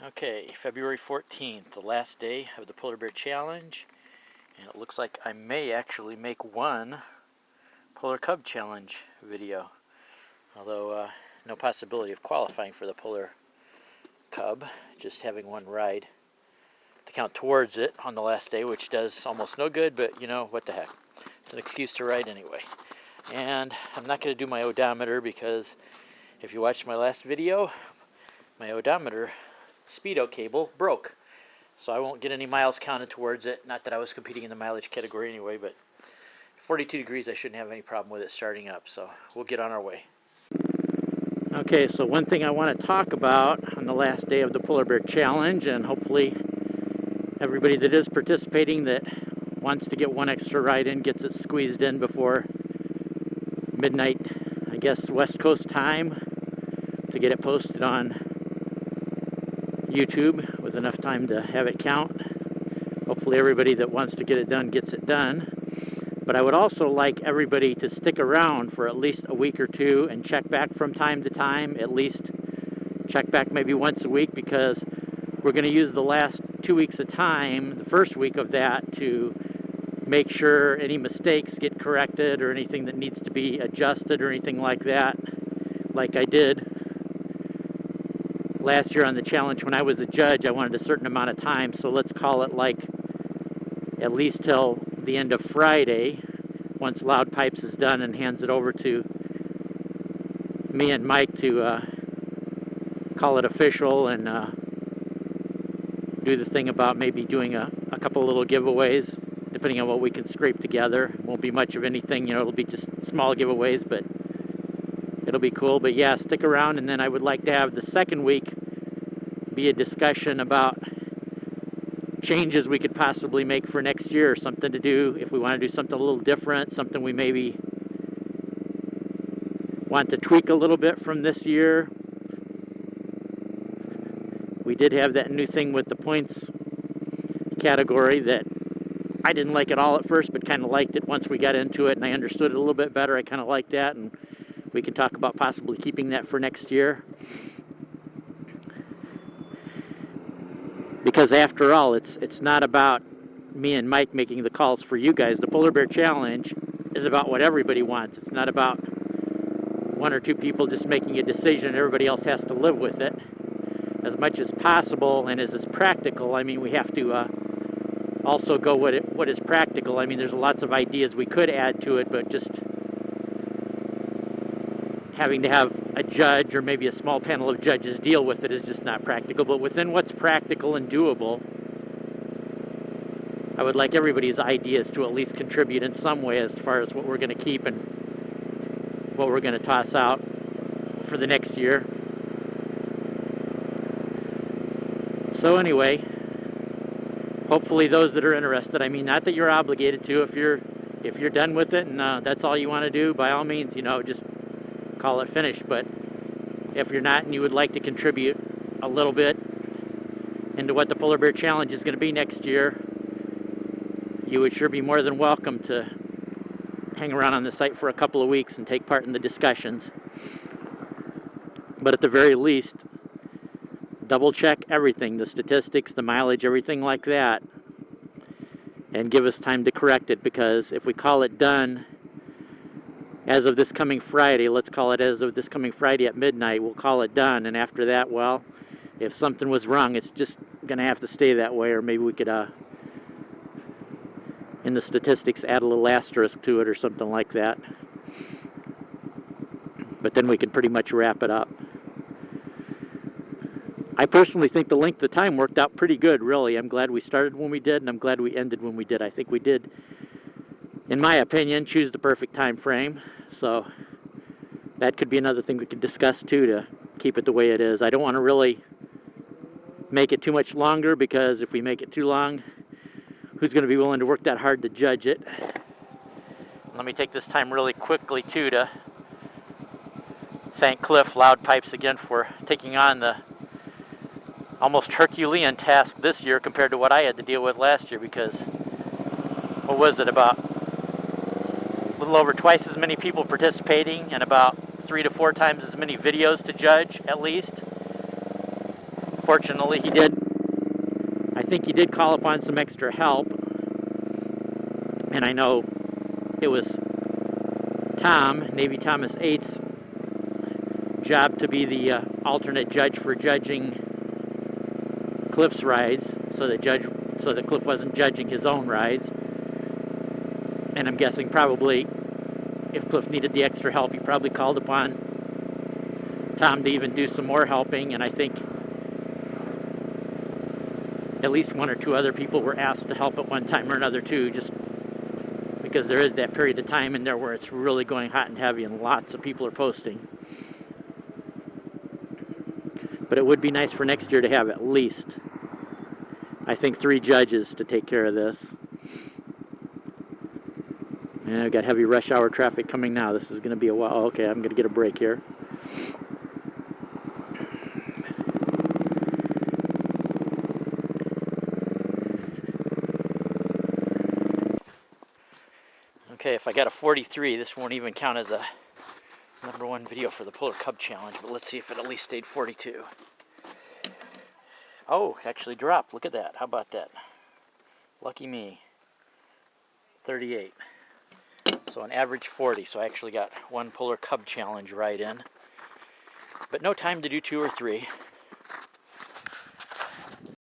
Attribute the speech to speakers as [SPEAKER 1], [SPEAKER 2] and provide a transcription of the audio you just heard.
[SPEAKER 1] Okay, February 14th, the last day of the Polar Bear Challenge, and it looks like I may actually make one Polar Cub Challenge video, although no possibility of qualifying for the Polar Cub, just having one ride to count towards it on the last day, which does almost no good, but you know, what the heck. It's an excuse to ride anyway. And I'm not going to do my odometer because if you watched my last video, my odometer speedo cable broke, so I won't get any miles counted towards it. Not that I was competing in the mileage category anyway, but 42 degrees I shouldn't have any problem with it starting up, so we'll get on our way. Okay, so one thing I want to talk about on the last day of the Polar Bear Challenge, and hopefully everybody that is participating that wants to get one extra ride in gets it squeezed in before midnight, I guess West Coast time, to get it posted on YouTube with enough time to have it count. Hopefully everybody that wants to get it done gets it done. But I would also like everybody to stick around for at least a week or two and check back from time to time, at least check back maybe once a week, because we're going to use the last 2 weeks of time, the first week of that, to make sure any mistakes get corrected or anything that needs to be adjusted or anything like that, like I did last year on the challenge. When I was a judge, I wanted a certain amount of time, so let's call it like at least till the end of Friday, once Loud Pipes is done and hands it over to me and Mike to call it official and do the thing about maybe doing a couple little giveaways, depending on what we can scrape together. It won't be much of anything, you know, it'll be just small giveaways, but it'll be cool. But yeah, stick around, and then I would like to have the second week be a discussion about changes we could possibly make for next year, something to do if we want to do something a little different, something we maybe want to tweak a little bit from this year. We did have that new thing with the points category that I didn't like at all at first, but kind of liked it once we got into it and I understood it a little bit better. I kind of liked that, and we can talk about possibly keeping that for next year. Because after all, it's not about me and Mike making the calls for you guys. The Polar Bear Challenge is about what everybody wants. It's not about one or two people just making a decision. Everybody else has to live with it as much as possible, and as is practical. I mean, we have to also go what is practical. I mean, there's lots of ideas we could add to it, but just having to have a judge or maybe a small panel of judges deal with it is just not practical. But within what's practical and doable, I would like everybody's ideas to at least contribute in some way as far as what we're going to keep and what we're going to toss out for the next year. So anyway, hopefully those that are interested, I mean, not that you're obligated to, if you're done with it and that's all you want to do, by all means, you know, just call it finished. But if you're not and you would like to contribute a little bit into what the Polar Bear Challenge is going to be next year, you would sure be more than welcome to hang around on the site for a couple of weeks and take part in the discussions. But at the very least, double check everything, the statistics, the mileage, everything like that, and give us time to correct it, because if we call it done as of this coming Friday, let's call it as of this coming Friday at midnight, we'll call it done, and after that, well, if something was wrong, it's just going to have to stay that way, or maybe we could, in the statistics, add a little asterisk to it or something like that. But then we can pretty much wrap it up. I personally think the length of time worked out pretty good, really. I'm glad we started when we did, and I'm glad we ended when we did. I think we did, in my opinion, choose the perfect time frame. So that could be another thing we could discuss too, to keep it the way it is. I don't want to really make it too much longer, because if we make it too long, who's going to be willing to work that hard to judge it? Let me take this time really quickly too to thank Cliff Loud Pipes again for taking on the almost Herculean task this year compared to what I had to deal with last year, because what was it, about a little over twice as many people participating and about 3 to 4 times as many videos to judge, at least, unfortunately, I think he did call upon some extra help. And I know it was Navy Thomas 8's job to be the alternate judge for judging Cliff's rides, so that Cliff wasn't judging his own rides. And I'm guessing probably if Cliff needed the extra help, he probably called upon Tom to even do some more helping. And I think at least one or two other people were asked to help at one time or another too, just because there is that period of time in there where it's really going hot and heavy and lots of people are posting. But it would be nice for next year to have at least, I think, 3 judges to take care of this. And I've got heavy rush hour traffic coming now. This is going to be a while. Oh, okay, I'm going to get a break here. Okay, if I got a 43, this won't even count as a #1 video for the Polar Cub Challenge, but let's see if it at least stayed 42. Oh, it actually dropped. Look at that. How about that? Lucky me. 38. So an average 40. So I actually got 1 Polar Cub Challenge ride in. But no time to do 2 or 3.